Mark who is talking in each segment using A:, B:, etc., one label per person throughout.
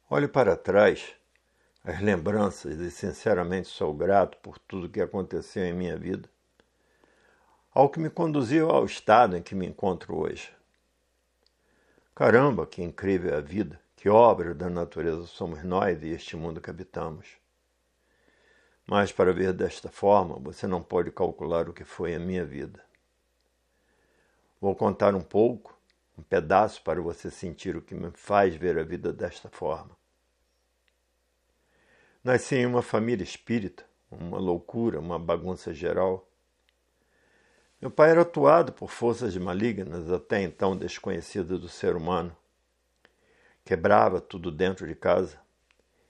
A: Olho para trás, as lembranças, e sinceramente sou grato por tudo que aconteceu em minha vida, ao que me conduziu ao estado em que me encontro hoje. Caramba, que incrível é a vida, que obra da natureza somos nós e este mundo que habitamos. Mas para ver desta forma, você não pode calcular o que foi a minha vida. Vou contar um pouco, um pedaço para você sentir o que me faz ver a vida desta forma. Nasci em uma família espírita, uma loucura, uma bagunça geral. Meu pai era atuado por forças malignas até então desconhecidas do ser humano. Quebrava tudo dentro de casa.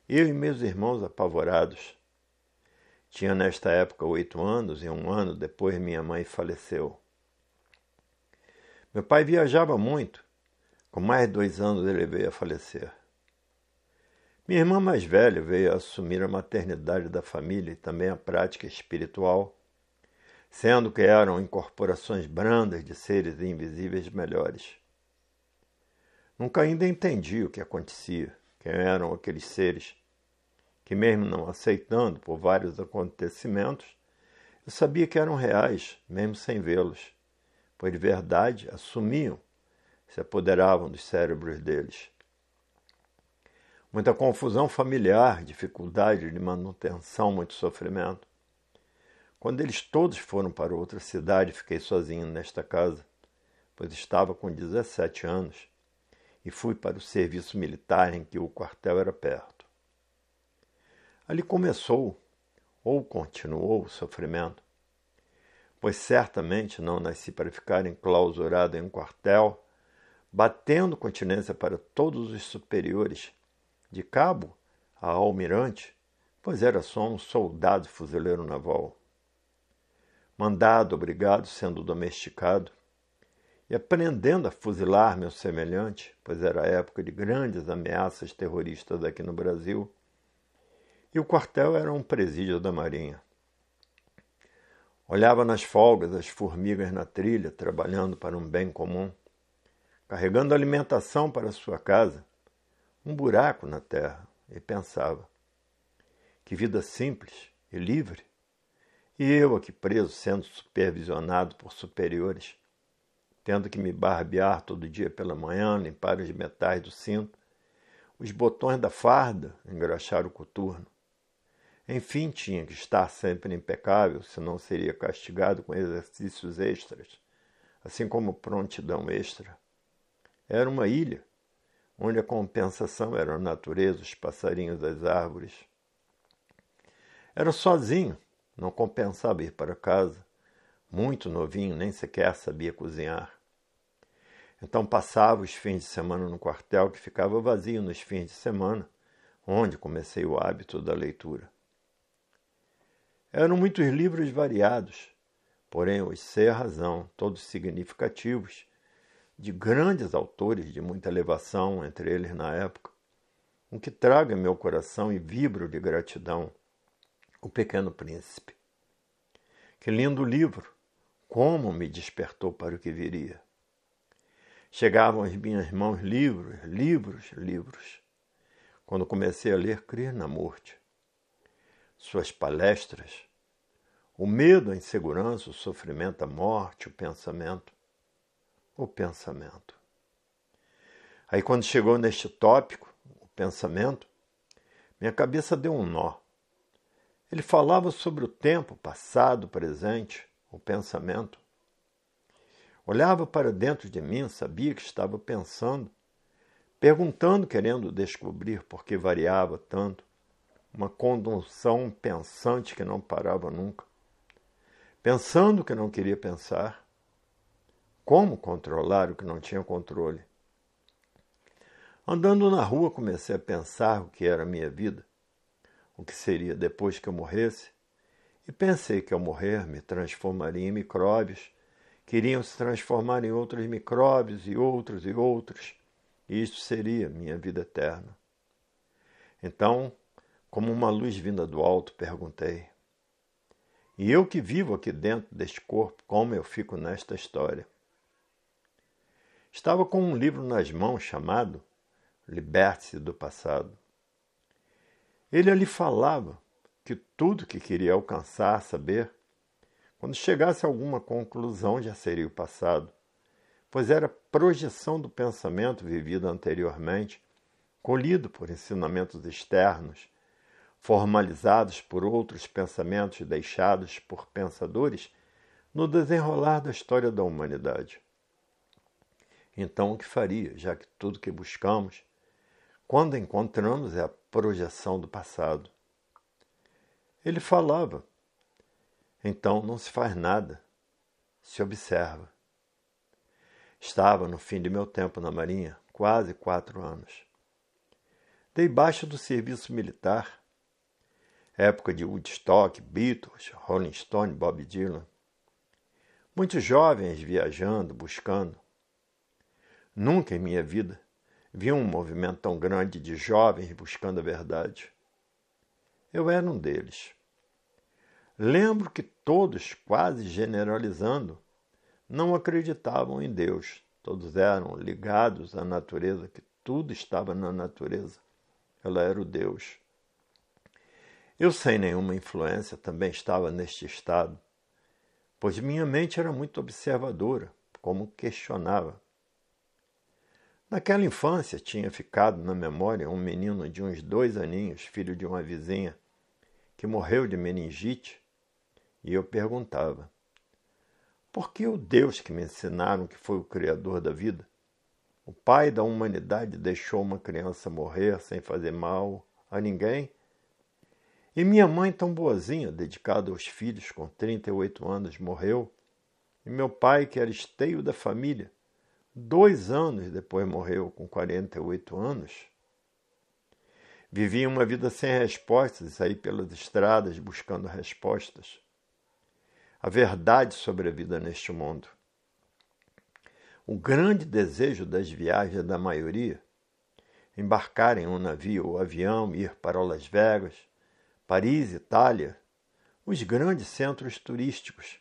A: Eu e meus irmãos apavorados. Tinha nesta época 8 anos e 1 ano depois minha mãe faleceu. Meu pai viajava muito. Com mais de 2 anos ele veio a falecer. Minha irmã mais velha veio a assumir a maternidade da família e também a prática espiritual, sendo que eram incorporações brandas de seres invisíveis melhores. Nunca ainda entendi o que acontecia, quem eram aqueles seres, que mesmo não aceitando por vários acontecimentos, eu sabia que eram reais, mesmo sem vê-los, pois de verdade assumiam, se apoderavam dos cérebros deles. Muita confusão familiar, dificuldade de manutenção, muito sofrimento. Quando eles todos foram para outra cidade, fiquei sozinho nesta casa, pois estava com 17 anos e fui para o serviço militar em que o quartel era perto. Ali começou, ou continuou, o sofrimento, pois certamente não nasci para ficar enclausurado em um quartel, batendo continência para todos os superiores, de cabo a almirante, pois era só um soldado fuzileiro naval. Mandado, obrigado, sendo domesticado, e aprendendo a fuzilar meu semelhante, pois era a época de grandes ameaças terroristas aqui no Brasil, e o quartel era um presídio da Marinha. Olhava nas folgas as formigas na trilha, trabalhando para um bem comum, carregando alimentação para sua casa, um buraco na terra, e pensava, que vida simples e livre, e eu aqui preso, sendo supervisionado por superiores, tendo que me barbear todo dia pela manhã, limpar os metais do cinto, os botões da farda, engraxar o coturno. Enfim, tinha que estar sempre impecável, senão seria castigado com exercícios extras, assim como prontidão extra. Era uma ilha, onde a compensação era a natureza, os passarinhos, as árvores. Era sozinho, não compensava ir para casa. Muito novinho, nem sequer sabia cozinhar. Então passava os fins de semana no quartel, que ficava vazio nos fins de semana, onde comecei o hábito da leitura. Eram muitos livros variados, porém, os sem razão, todos significativos, de grandes autores de muita elevação, entre eles na época, o que traga meu coração e vibro de gratidão, O Pequeno Príncipe. Que lindo livro! Como me despertou para o que viria. Chegavam às minhas mãos livros, livros, livros. Quando comecei a ler Crer na Morte. Suas palestras, o medo, a insegurança, o sofrimento, a morte, o pensamento. O pensamento. Aí quando chegou neste tópico, o pensamento, minha cabeça deu um nó. Ele falava sobre o tempo, passado, presente, o pensamento. Olhava para dentro de mim, sabia que estava pensando, perguntando, querendo descobrir por que variava tanto, uma condução pensante que não parava nunca, pensando que não queria pensar. Como controlar o que não tinha controle? Andando na rua, comecei a pensar o que era a minha vida, o que seria depois que eu morresse, e pensei que ao morrer me transformaria em micróbios, que iriam se transformar em outros micróbios e outros, e isso seria minha vida eterna. Então, como uma luz vinda do alto, perguntei, e eu que vivo aqui dentro deste corpo, como eu fico nesta história? Estava com um livro nas mãos chamado Liberte-se do Passado. Ele lhe falava que tudo que queria alcançar, saber, quando chegasse a alguma conclusão já seria o passado, pois era projeção do pensamento vivido anteriormente, colhido por ensinamentos externos, formalizados por outros pensamentos deixados por pensadores no desenrolar da história da humanidade. Então, o que faria, já que tudo que buscamos, quando encontramos, é a projeção do passado? Ele falava, então não se faz nada, se observa. Estava no fim de meu tempo na Marinha, quase 4 anos. Dei baixa do serviço militar, época de Woodstock, Beatles, Rolling Stone, Bob Dylan. Muitos jovens viajando, buscando. Nunca em minha vida vi um movimento tão grande de jovens buscando a verdade. Eu era um deles. Lembro que todos, quase generalizando, não acreditavam em Deus. Todos eram ligados à natureza, que tudo estava na natureza. Ela era o Deus. Eu, sem nenhuma influência, também estava neste estado, pois minha mente era muito observadora, como questionava. Naquela infância tinha ficado na memória um menino de uns 2 aninhos, filho de uma vizinha, que morreu de meningite, e eu perguntava, por que o Deus que me ensinaram que foi o Criador da vida, o Pai da humanidade, deixou uma criança morrer sem fazer mal a ninguém? E minha mãe, tão boazinha, dedicada aos filhos, com 38 anos, morreu. E meu pai, que era esteio da família, 2 anos depois morreu, com 48 anos. Vivia uma vida sem respostas e saí pelas estradas buscando respostas. A verdade sobre a vida neste mundo. O grande desejo das viagens da maioria, embarcar em um navio ou avião, ir para Las Vegas, Paris, Itália, os grandes centros turísticos.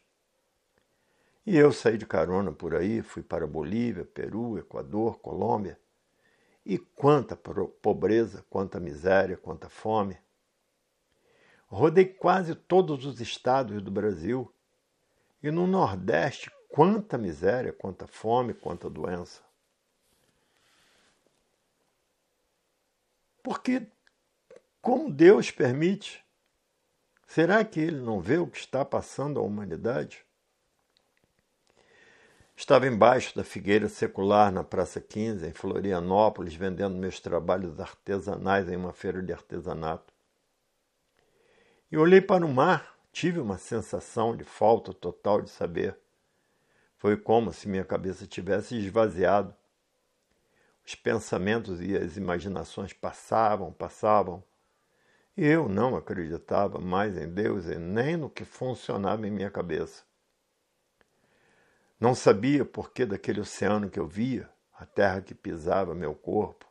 A: E eu saí de carona por aí, fui para Bolívia, Peru, Equador, Colômbia. E quanta pobreza, quanta miséria, quanta fome. Rodei quase todos os estados do Brasil. E no Nordeste, quanta miséria, quanta fome, quanta doença. Porque como Deus permite? Será que Ele não vê o que está passando à humanidade? Estava embaixo da figueira secular na Praça 15, em Florianópolis, vendendo meus trabalhos artesanais em uma feira de artesanato. E olhei para o mar, tive uma sensação de falta total de saber. Foi como se minha cabeça tivesse esvaziado. Os pensamentos e as imaginações passavam. E eu não acreditava mais em Deus e nem no que funcionava em minha cabeça. Não sabia por que daquele oceano que eu via, a terra que pisava meu corpo,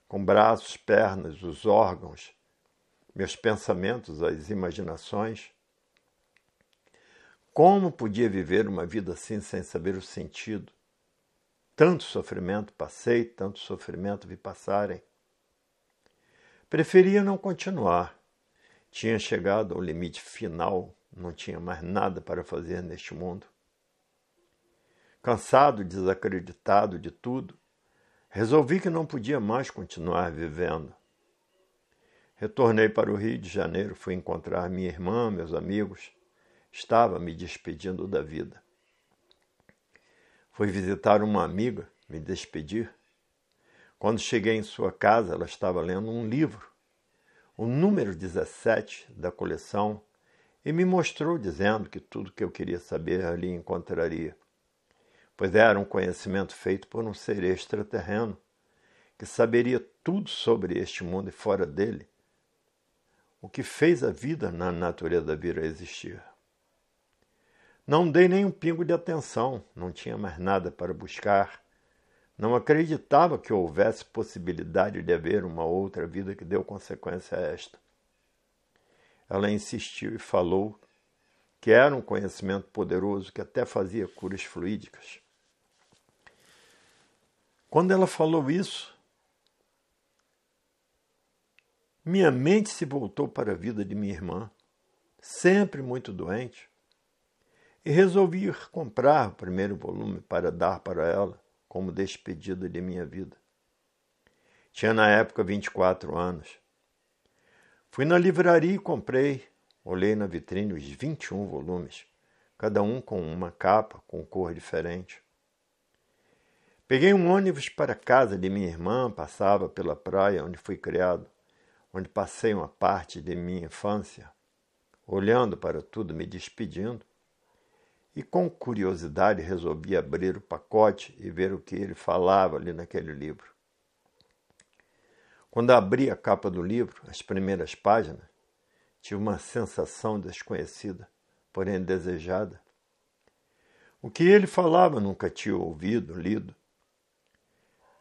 A: com braços, pernas, os órgãos, meus pensamentos, as imaginações. Como podia viver uma vida assim sem saber o sentido? Tanto sofrimento passei, tanto sofrimento vi passarem. Preferia não continuar. Tinha chegado ao limite final, não tinha mais nada para fazer neste mundo. Cansado, desacreditado de tudo, resolvi que não podia mais continuar vivendo. Retornei para o Rio de Janeiro, fui encontrar minha irmã, meus amigos. Estava me despedindo da vida. Fui visitar uma amiga, me despedir. Quando cheguei em sua casa, ela estava lendo um livro, o número 17 da coleção, e me mostrou dizendo que tudo que eu queria saber ali encontraria, pois era um conhecimento feito por um ser extraterreno, que saberia tudo sobre este mundo e fora dele, o que fez a vida na natureza vir a existir. Não dei nem um pingo de atenção, não tinha mais nada para buscar. Não acreditava que houvesse possibilidade de haver uma outra vida que deu consequência a esta. Ela insistiu e falou que era um conhecimento poderoso que até fazia curas fluídicas. Quando ela falou isso, minha mente se voltou para a vida de minha irmã, sempre muito doente, e resolvi ir comprar o primeiro volume para dar para ela como despedida de minha vida. Tinha na época 24 anos. Fui na livraria e comprei. Olhei na vitrine os 21 volumes, cada um com uma capa com cor diferente. Peguei um ônibus para a casa de minha irmã, passava pela praia onde fui criado, onde passei uma parte de minha infância, olhando para tudo, me despedindo, e com curiosidade resolvi abrir o pacote e ver o que ele falava ali naquele livro. Quando abri a capa do livro, as primeiras páginas, tive uma sensação desconhecida, porém desejada. O que ele falava nunca tinha ouvido, lido.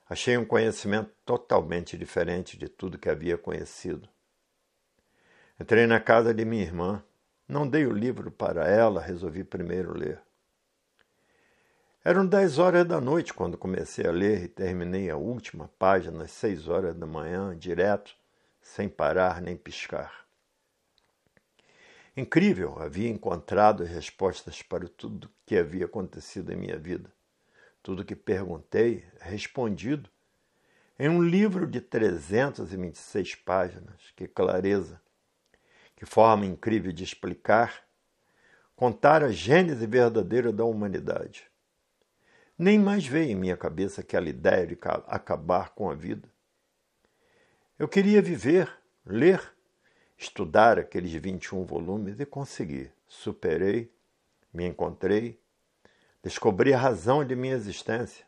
A: Achei um conhecimento totalmente diferente de tudo que havia conhecido. Entrei na casa de minha irmã. Não dei o livro para ela, resolvi primeiro ler. Eram 10 horas da noite quando comecei a ler e terminei a última página às 6 horas da manhã, direto, sem parar nem piscar. Incrível, havia encontrado as respostas para tudo que havia acontecido em minha vida. Tudo que perguntei, respondido, em um livro de 326 páginas. Que clareza, que forma incrível de explicar, contar a gênese verdadeira da humanidade. Nem mais veio em minha cabeça aquela ideia de acabar com a vida. Eu queria viver, ler, estudar aqueles 21 volumes e consegui. Superei, me encontrei, descobri a razão de minha existência.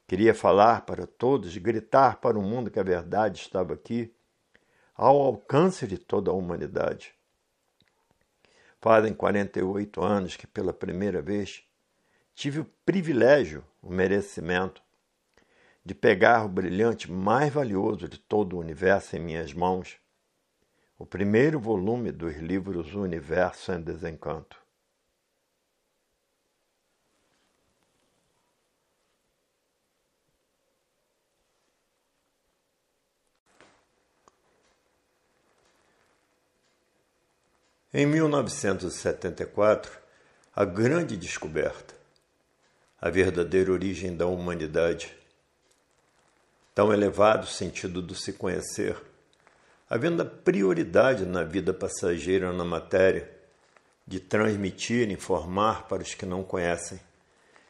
A: Queria falar para todos, gritar para o mundo que a verdade estava aqui, ao alcance de toda a humanidade. Fazem 48 anos que, pela primeira vez, tive o privilégio, o merecimento, de pegar o brilhante mais valioso de todo o universo em minhas mãos, o primeiro volume dos livros O Universo em Desencanto. Em 1974, a grande descoberta, a verdadeira origem da humanidade, tão elevado sentido do se conhecer, havendo a prioridade na vida passageira na matéria, de transmitir e informar para os que não conhecem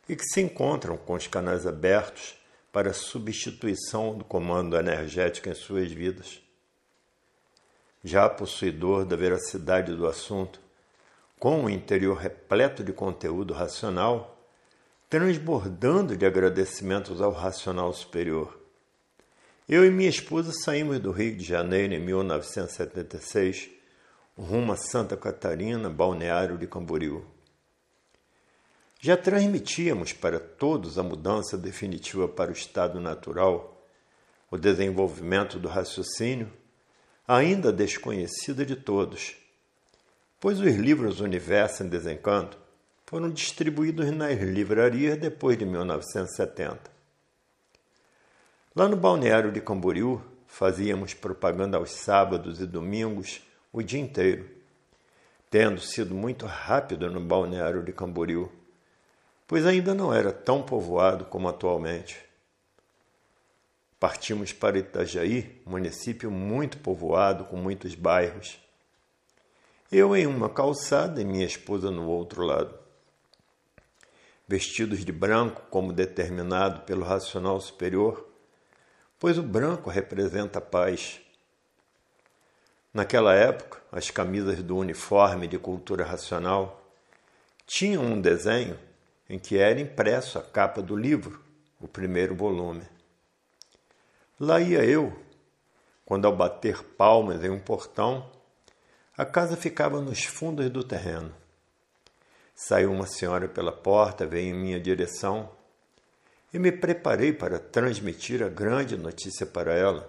A: e que se encontram com os canais abertos para a substituição do comando energético em suas vidas. Já possuidor da veracidade do assunto, com o interior repleto de conteúdo racional, transbordando de agradecimentos ao racional superior. Eu e minha esposa saímos do Rio de Janeiro em 1976, rumo a Santa Catarina, Balneário de Camboriú. Já transmitíamos para todos a mudança definitiva para o estado natural, o desenvolvimento do raciocínio, ainda desconhecida de todos, pois os livros Universo em Desencanto foram distribuídos nas livrarias depois de 1970. Lá no Balneário de Camboriú, fazíamos propaganda aos sábados e domingos o dia inteiro, tendo sido muito rápido no Balneário de Camboriú, pois ainda não era tão povoado como atualmente. Partimos para Itajaí, município muito povoado, com muitos bairros. Eu em uma calçada e minha esposa no outro lado. Vestidos de branco, como determinado pelo racional superior, pois o branco representa a paz. Naquela época, as camisas do uniforme de cultura racional tinham um desenho em que era impresso a capa do livro, o primeiro volume. Lá ia eu, quando ao bater palmas em um portão, a casa ficava nos fundos do terreno. Saiu uma senhora pela porta, veio em minha direção e me preparei para transmitir a grande notícia para ela,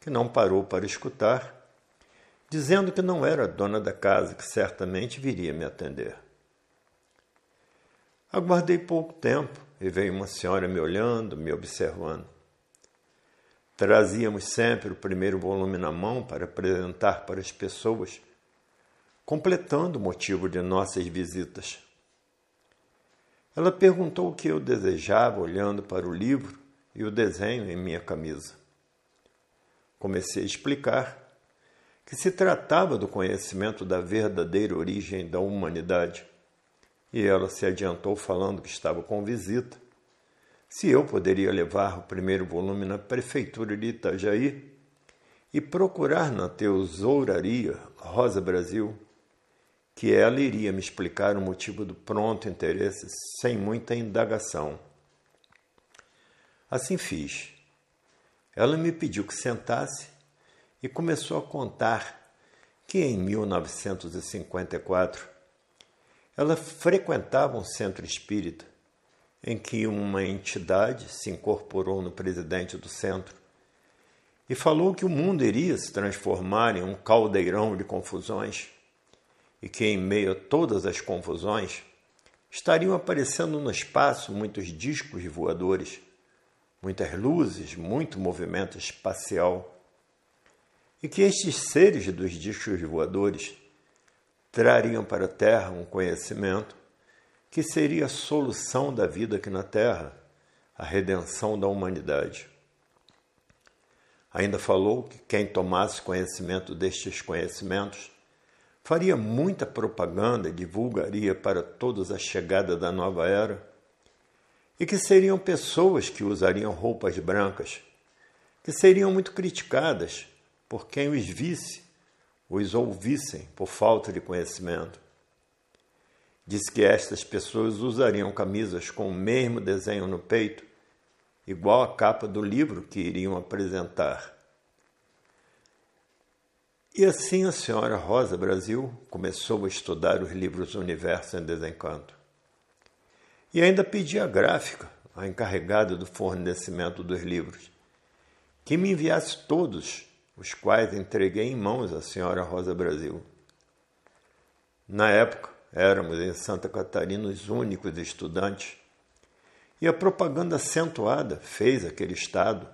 A: que não parou para escutar, dizendo que não era a dona da casa, que certamente viria me atender. Aguardei pouco tempo e veio uma senhora me olhando, me observando. Trazíamos sempre o primeiro volume na mão para apresentar para as pessoas, completando o motivo de nossas visitas. Ela perguntou o que eu desejava, olhando para o livro e o desenho em minha camisa. Comecei a explicar que se tratava do conhecimento da verdadeira origem da humanidade, e ela se adiantou falando que estava com visita, se eu poderia levar o primeiro volume na prefeitura de Itajaí e procurar na tesouraria Rosa Brasil, que ela iria me explicar o motivo do pronto interesse sem muita indagação. Assim fiz. Ela me pediu que sentasse e começou a contar que em 1954 ela frequentava um centro espírita em que uma entidade se incorporou no presidente do centro e falou que o mundo iria se transformar em um caldeirão de confusões e que, em meio a todas as confusões, estariam aparecendo no espaço muitos discos voadores, muitas luzes, muito movimento espacial, e que estes seres dos discos voadores trariam para a Terra um conhecimento que seria a solução da vida aqui na Terra, a redenção da humanidade. Ainda falou que quem tomasse conhecimento destes conhecimentos faria muita propaganda e divulgaria para todos a chegada da nova era, e que seriam pessoas que usariam roupas brancas, que seriam muito criticadas por quem os visse, os ouvissem por falta de conhecimento. Diz que estas pessoas usariam camisas com o mesmo desenho no peito, igual à capa do livro que iriam apresentar. E assim a senhora Rosa Brasil começou a estudar os livros Universo em Desencanto. E ainda pedi à gráfica, a encarregada do fornecimento dos livros, que me enviasse todos, os quais entreguei em mãos à senhora Rosa Brasil. Na época, éramos em Santa Catarina os únicos estudantes, e a propaganda acentuada fez aquele estado,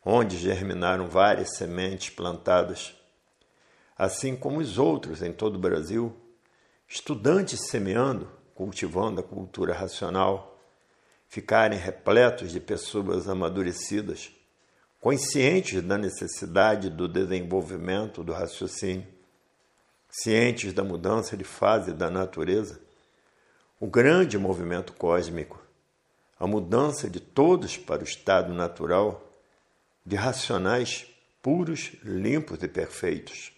A: onde germinaram várias sementes plantadas, assim como os outros em todo o Brasil, estudantes semeando, cultivando a cultura racional, ficarem repletos de pessoas amadurecidas, conscientes da necessidade do desenvolvimento do raciocínio, cientes da mudança de fase da natureza, o grande movimento cósmico, a mudança de todos para o estado natural, de racionais puros, limpos e perfeitos.